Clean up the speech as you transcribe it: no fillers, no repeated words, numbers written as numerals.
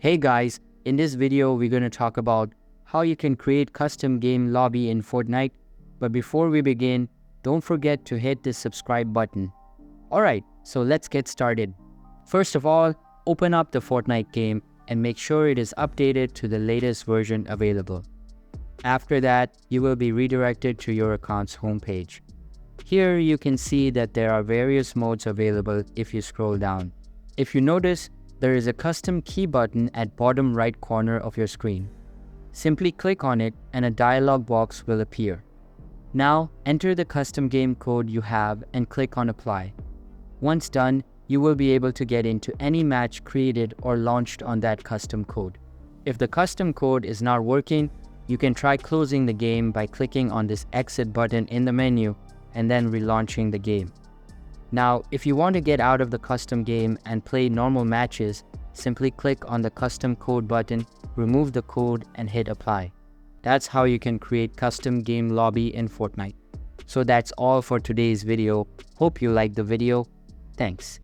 Hey guys, in this video we're going to talk about how you can create custom game lobby in Fortnite. But before we begin, don't forget to hit the subscribe button. Alright, so let's get started. First of all, open up the Fortnite game and make sure it is updated to the latest version available. After that, you will be redirected to your account's homepage. Here you can see that there are various modes available if you scroll down. If you notice, there is a custom key button at bottom right corner of your screen. Simply click on it and a dialog box will appear. Now enter the custom game code you have and click on apply. Once done, you will be able to get into any match created or launched on that custom code. If the custom code is not working, you can try closing the game by clicking on this exit button in the menu and then relaunching the game. Now, if you want to get out of the custom game and play normal matches, simply click on the custom code button, remove the code and hit apply. That's how you can create custom game lobby in Fortnite. So that's all for today's video. Hope you liked the video. Thanks.